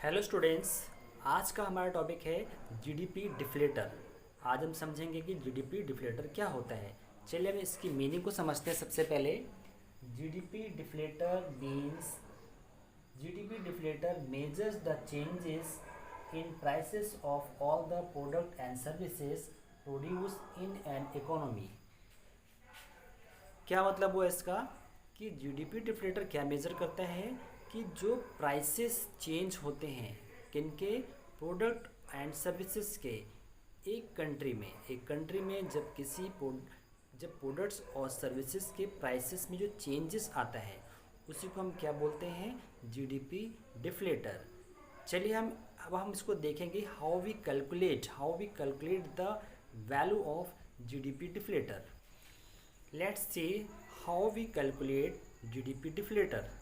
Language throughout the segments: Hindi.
Hello students. आज का हमारा टॉपिक है जीडीपी डिफ्लेटर। आज हम समझेंगे कि जीडीपी डिफ्लेटर क्या होता है। चलिए हम इसकी मीनिंग को समझते हैं। सबसे पहले GDP deflator means GDP deflator measures the changes in prices of all the product and services produce in an economy. क्या मतलब हुआ इसका कि जीडीपी डिफ्लेटर क्या मेज़र करता है कि जो प्राइसेस चेंज होते हैं किनके, प्रोडक्ट एंड सर्विसेज के। एक कंट्री में जब प्रोडक्ट्स और सर्विसेज के प्राइसेस में जो चेंजेस आता है उसी को हम क्या बोलते हैं, जीडीपी डिफ्लेटर। चलिए अब हम इसको देखेंगे how we calculate the value of GDP deflator. Let's see how we calculate GDP deflator.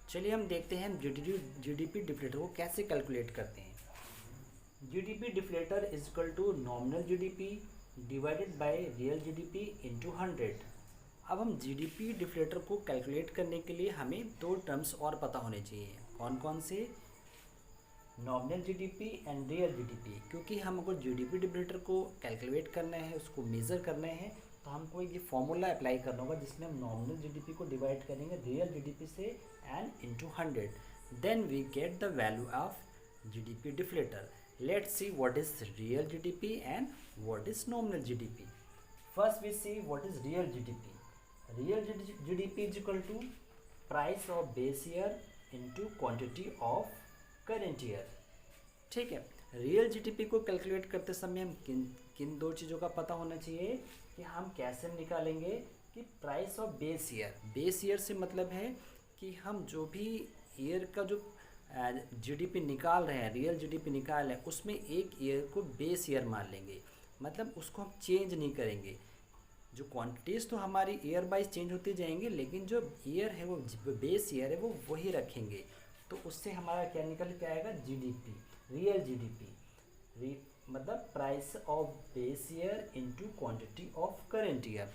चलिए हम देखते हैं जीडीपी डिफ्लेटर को कैसे कैलकुलेट करते हैं। GDP deflator is equal to nominal GDP divided by real GDP into 100। अब हम जीडीपी डिफ्लेटर को कैलकुलेट करने के लिए हमें दो टर्म्स और पता होने चाहिए। कौन कौन से? Nominal GDP and real GDP. क्योंकि हमको जीडीपी डिफ्लेटर को कैलकुलेट करना है, उसको मेज़र करना है, तो हमको ये फॉर्मूला अप्लाई करना होगा जिसमें हम नॉमिनल जीडीपी को डिवाइड करेंगे रियल जीडीपी से and into 100। Then we get the value of GDP deflator. Let's see what is real GDP and what is nominal GDP. First we see what is real GDP. Real GDP is equal to price of base year into quantity of current year. ठीक है। रियल जीडीपी को कैलकुलेट करते समय हम किन किन दो चीज़ों का पता होना चाहिए कि हम कैसे निकालेंगे कि प्राइस ऑफ बेस ईयर से मतलब है कि हम जो भी ईयर का जो जीडीपी निकाल रहे हैं, रियल जीडीपी निकाल रहे हैं, उसमें एक ईयर को बेस ईयर मान लेंगे। मतलब उसको हम चेंज नहीं करेंगे। जो क्वांटिटीज़ तो हमारी ईयर वाइज चेंज होती जाएंगे, लेकिन जो ईयर है वो बेस ईयर है वो वही रखेंगे। तो उससे हमारा क्या निकल के आएगा, जीडीपी, रियल जीडीपी, मतलब price of base year into quantity of current year.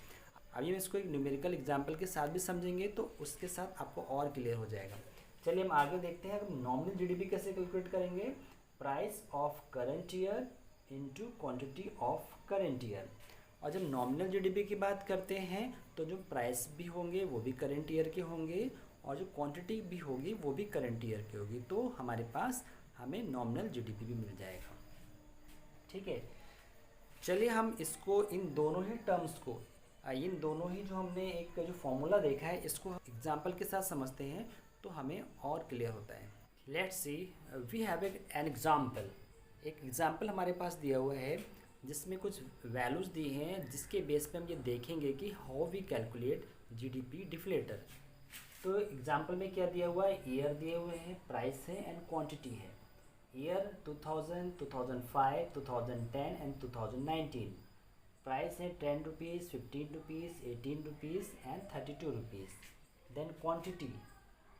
अभी हम इसको एक न्यूमेरिकल एग्जांपल के साथ भी समझेंगे तो उसके साथ आपको और क्लियर हो जाएगा। चलिए हम आगे देखते हैं हम नॉमिनल जीडीपी कैसे कैलकुलेट करेंगे। Price of current year into quantity of current year. और जब नॉमिनल जीडीपी की बात करते हैं तो जो प्राइस भी होंगे वो भी करेंट ईयर के होंगे और जो क्वांटिटी भी होगी वो भी करेंट ईयर की होगी। तो हमारे पास हमें नॉमिनल जीडीपी भी मिल जाएगा। ठीक है। चलिए हम इसको इन दोनों ही टर्म्स को, इन दोनों ही जो हमने एक जो फॉर्मूला देखा है इसको एग्जांपल के साथ समझते हैं तो हमें और क्लियर होता है। Let's see we have an example. एक एग्जांपल हमारे पास दिया हुआ है जिसमें कुछ वैल्यूज़ दी हैं जिसके बेस पे हम ये देखेंगे कि how we calculate GDP deflator. तो एग्जांपल में क्या दिया हुआ है, ईयर दिए हुए हैं, प्राइस है एंड क्वांटिटी है। Year 2000, 2005, 2010 and 2019। प्राइस है 10 rupees, 15 rupees, 18 rupees and 32 rupees. Then quantity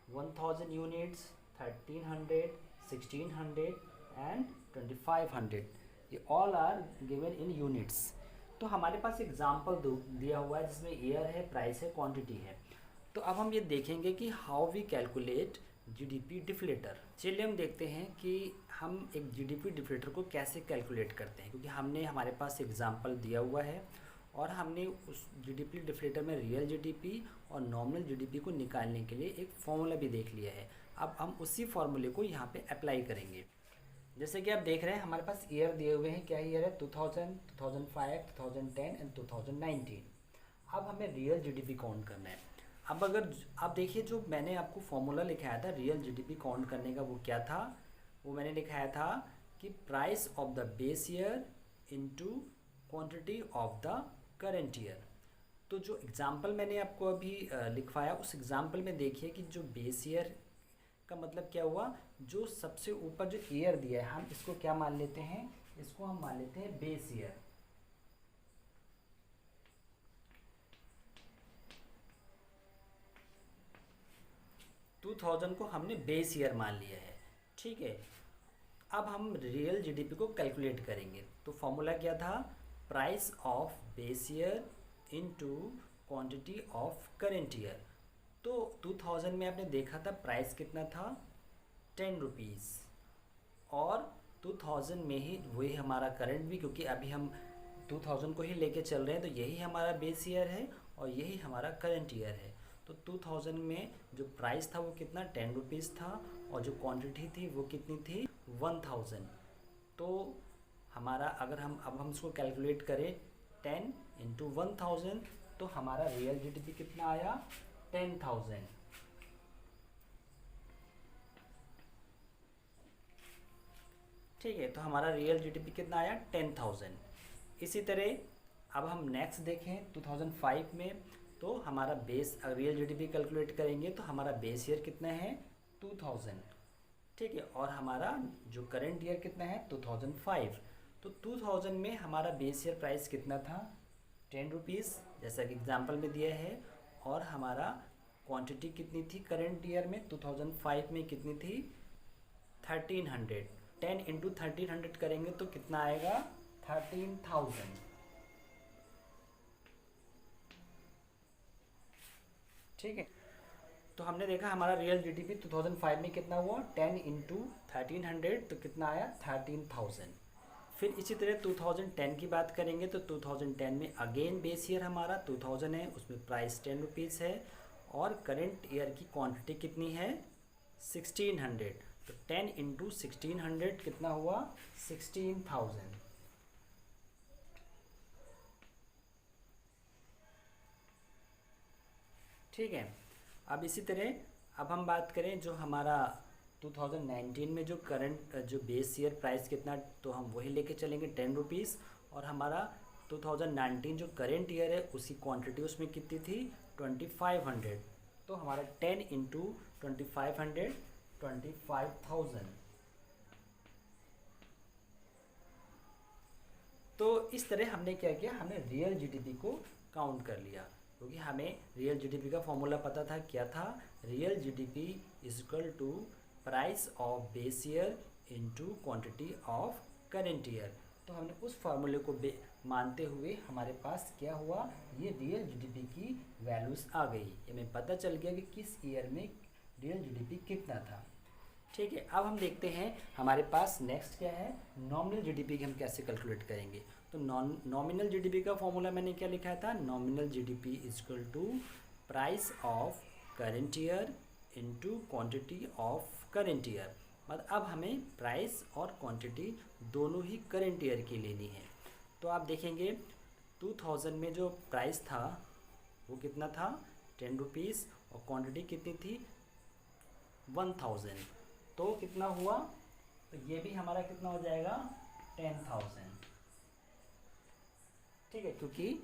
1000 units, 1300, 1600 and 2500। ये all are given in units. तो हमारे पास एग्जाम्पल दिया हुआ है जिसमें ईयर है, प्राइस है, क्वांटिटी है। तो अब हम ये देखेंगे कि how we calculate GDP deflator. चलिए हम देखते हैं कि हम एक जीडीपी डिफ्लेटर को कैसे कैलकुलेट करते हैं, क्योंकि हमने हमारे पास एग्जांपल दिया हुआ है और हमने उस जीडीपी डिफ्लेटर में रियल जीडीपी और नॉमिनल जीडीपी को निकालने के लिए एक फॉर्मूला भी देख लिया है। अब हम उसी फॉर्मूले को यहाँ पे अप्लाई करेंगे। जैसे कि आप देख रहे हैं हमारे पास ईयर दिए हुए हैं। क्या ईयर है? 2000, 2005, 2010 एंड 2019। अब हमें रियल जीडीपी काउंट करना है। अब अगर आप देखिए जो मैंने आपको फॉर्मूला लिखाया था रियल जीडीपी काउंट करने का, वो क्या था? वो मैंने लिखाया था कि price of the base year into quantity of the current year. तो जो एग्जांपल मैंने आपको अभी लिखवाया उस एग्जांपल में देखिए कि जो बेस ईयर का मतलब क्या हुआ, जो सबसे ऊपर जो ईयर दिया है हम इसको क्या मान लेते हैं, इसको हम मान लेते हैं बेस ईयर। टू 2000 को हमने बेस ईयर मान लिया है। ठीक है। अब हम रियल जीडीपी को कैलकुलेट करेंगे। तो फॉर्मूला क्या था? Price of base year into quantity of current year. तो 2000 में आपने देखा था प्राइस कितना था, 10 रुपीज़, और 2000 में ही वही हमारा करंट भी, क्योंकि अभी हम 2000 को ही लेके चल रहे हैं, तो यही हमारा बेस ईयर है और यही हमारा करंट ईयर है। तो 2000 में जो प्राइस था वो कितना 10 रुपीज़ था और जो क्वांटिटी थी वो कितनी थी 1000। तो हमारा अगर हम इसको कैलकुलेट करें 10 इंटू 1000, तो हमारा रियल जीडीपी कितना आया 10,000। ठीक है, तो हमारा रियल जीडीपी कितना आया 10,000। इसी तरह अब हम नेक्स्ट देखें 2005 में, तो हमारा बेस रियल जीडीपी कैलकुलेट करेंगे तो हमारा बेस ईयर कितना है 2000। ठीक है, और हमारा जो करंट ईयर कितना है 2005। तो 2000 में हमारा बेस ईयर प्राइस कितना था 10 रुपीज़, जैसा कि एग्जांपल में दिया है, और हमारा क्वांटिटी कितनी थी करंट ईयर में 2005 में कितनी थी 1300। 10 इंटू 1300 करेंगे तो कितना आएगा 13,000। ठीक है, तो हमने देखा हमारा रियल जीडीपी 2005 में कितना हुआ 10 इंटू 1300, तो कितना आया 13,000। फिर इसी तरह 2010 की बात करेंगे तो 2010 में अगेन बेस ईयर हमारा 2000 है, उसमें प्राइस 10 रुपीज़ है और करंट ईयर की क्वांटिटी कितनी है 1600। तो 10 इंटू 1600 कितना हुआ 16,000। ठीक है, अब इसी तरह अब हम बात करें जो हमारा 2019 में जो करंट जो बेस ईयर प्राइस कितना, तो हम वही लेके चलेंगे 10 रुपीज़, और हमारा 2019 जो करंट ईयर है उसी क्वांटिटी उसमें कितनी थी 2500। तो हमारा 10 इंटू 2500 25,000। तो इस तरह हमने क्या किया, हमने रियल जीडीपी को काउंट कर लिया, क्योंकि हमें रियल जीडीपी का फॉर्मूला पता था, क्या था real GDP is equal to price of base year into quantity of current year. तो हमने उस फार्मूले को मानते हुए हमारे पास क्या हुआ, ये रियल जीडीपी की वैल्यूज़ आ गई, ये हमें पता चल गया कि किस ईयर में रियल जीडीपी कितना था। ठीक है, अब हम देखते हैं हमारे पास नेक्स्ट क्या है, नॉमिनल जीडीपी की हम कैसे कैलकुलेट करेंगे। तो नॉमिनल जीडीपी का फॉर्मूला मैंने क्या लिखा था, nominal GDP is equal to price of current year into quantity of current year. मतलब अब हमें प्राइस और क्वांटिटी दोनों ही करंट ईयर की लेनी है। तो आप देखेंगे 2000 में जो प्राइस था वो कितना था 10 रुपीज़ और क्वांटिटी कितनी थी 1000। तो कितना हुआ, तो ये भी हमारा कितना हो जाएगा 10,000। ठीक है, क्योंकि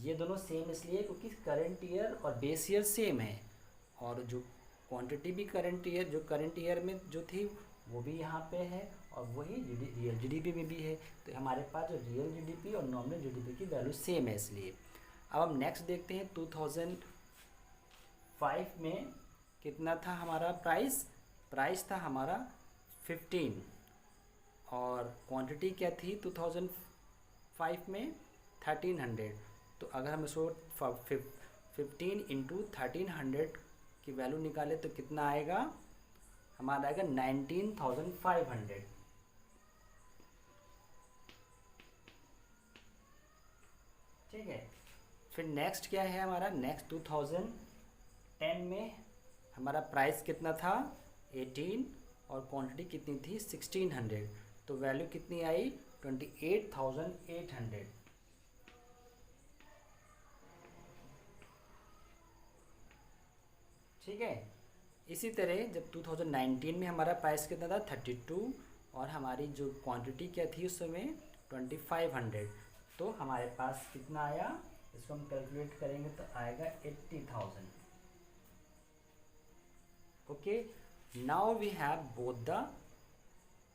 ये दोनों सेम इसलिए क्योंकि करंट ईयर और बेस ईयर सेम है, और जो क्वांटिटी भी करंट ईयर जो करंट ईयर में जो थी वो भी यहाँ पे है और वही रियल जीडीपी में भी है। तो हमारे पास जो रियल जीडीपी और नॉमिनल जीडीपी की वैल्यू सेम है इसलिए। अब हम नेक्स्ट देखते हैं 2005 में कितना था हमारा प्राइस था हमारा 15 और क्वांटिटी क्या थी 2005 में 1300। तो अगर हम इसको 15 इंटू 1300 की वैल्यू निकाले तो कितना आएगा, हमारा आएगा 19,500। ठीक है, फिर नेक्स्ट क्या है हमारा, नेक्स्ट 2010 में हमारा प्राइस कितना था 18 और क्वांटिटी कितनी थी 1600। तो वैल्यू कितनी आई 28,800। ठीक है, इसी तरह जब 2019 में हमारा प्राइस कितना था 32 और हमारी जो क्वांटिटी क्या थी उस समय 2500। तो हमारे पास कितना आया, इसको हम कैलकुलेट करेंगे तो आएगा 80,000। Okay, now we have both the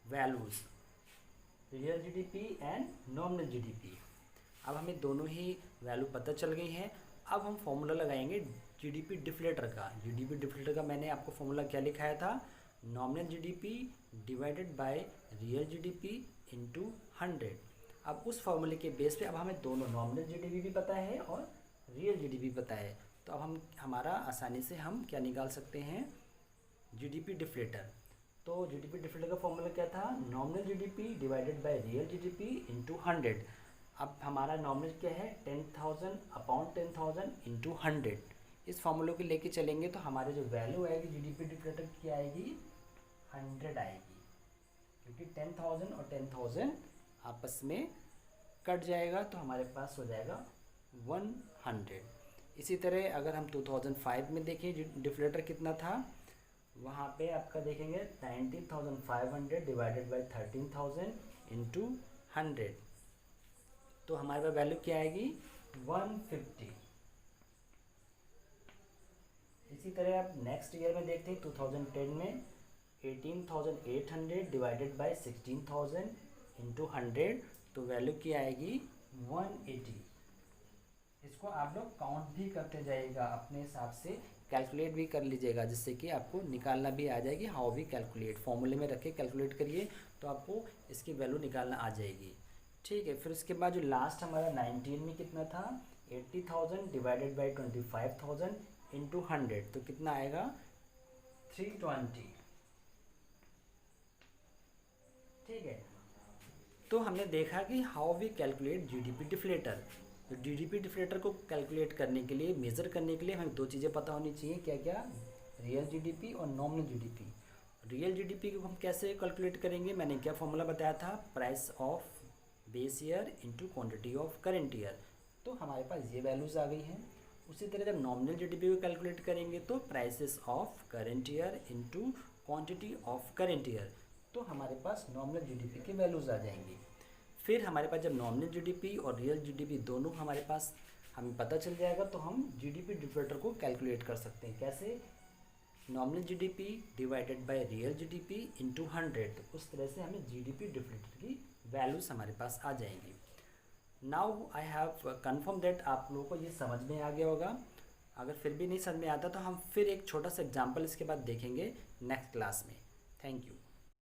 values real GDP and nominal GDP. अब हमें दोनों ही वैल्यू पता चल गई हैं। अब हम फॉर्मूला लगाएंगे जीडीपी डिफ्लेटर का। जीडीपी डिफ्लेटर का मैंने आपको फॉर्मूला क्या लिखाया था, nominal GDP divided by real GDP into 100। अब उस फॉर्मूले के बेस पे अब हमें दोनों नॉमिनल जीडीपी भी पता है और रियल जीडीपी पता है, तो अब हम हमारा आसानी से हम क्या निकाल सकते हैं जीडीपी डिफ्लेटर। तो जीडीपी डिफलेटर का फॉर्मूला क्या था, nominal GDP divided by real GDP into 100। अब हमारा नॉमिनल क्या है, 10,000 अपॉन 10,000 इंटू 100। इस फॉर्मूले को लेके चलेंगे तो हमारी जो वैल्यू आएगी जीडीपी डिफलेटर की आएगी 100 आएगी, क्योंकि 10,000 और 10,000 आपस में कट जाएगा तो हमारे पास हो जाएगा 100। इसी तरह अगर हम 2005 में देखें डिफलेटर कितना था, वहाँ पे आपका देखेंगे 19,500 डिवाइडेड बाई 13,000 इंटू 100, तो हमारे पास वैल्यू क्या आएगी 150। इसी तरह आप नेक्स्ट ईयर में देखते हैं 2010 में 18,800 डिवाइडेड बाई 16,000 इंटू 100, तो वैल्यू क्या आएगी 180। इसको आप लोग काउंट भी करते जाइएगा, अपने हिसाब से कैलकुलेट भी कर लीजिएगा, जिससे कि आपको निकालना भी आ जाएगी। हाउ वी कैलकुलेट, फॉर्मूले में रख के कैलकुलेट करिए तो आपको इसकी वैल्यू निकालना आ जाएगी। ठीक है, फिर उसके बाद जो लास्ट हमारा 19 में कितना था, 80,000 डिवाइडेड बाई 25,000 इंटू 100, तो कितना आएगा 320। ठीक है, तो हमने देखा कि हाउ वी कैलकुलेट जीडीपी डिफलेटर। तो जीडीपी डिफलेटर को कैलकुलेट करने के लिए, मेज़र करने के लिए हमें दो चीज़ें पता होनी चाहिए, क्या क्या, रियल जीडीपी और नॉमिनल जीडीपी। रियल जीडीपी को हम कैसे कैलकुलेट करेंगे, मैंने क्या फॉर्मूला बताया था, price of base year into quantity of current year. तो हमारे पास ये वैल्यूज़ आ गई हैं। उसी तरह जब नॉमिनल जीडीपी को कैलकुलेट करेंगे तो prices of current year into quantity of current year, तो हमारे पास नॉमिनल जीडीपी की वैल्यूज़ आ जाएंगी। फिर हमारे पास जब नॉमिनल जीडीपी और रियल जीडीपी दोनों हमारे पास हमें पता चल जाएगा, तो हम जीडीपी डिफलेटर को कैलकुलेट कर सकते हैं। कैसे, nominal GDP divided by real GDP into 100, तो उस तरह से हमें जीडीपी डिफलेटर की वैल्यूज़ हमारे पास आ जाएंगी। Now I have confirm that आप लोगों को ये समझ में आ गया होगा। अगर फिर भी नहीं समझ में आता तो हम फिर एक छोटा सा एग्जाम्पल इसके बाद देखेंगे नेक्स्ट क्लास में। Thank you.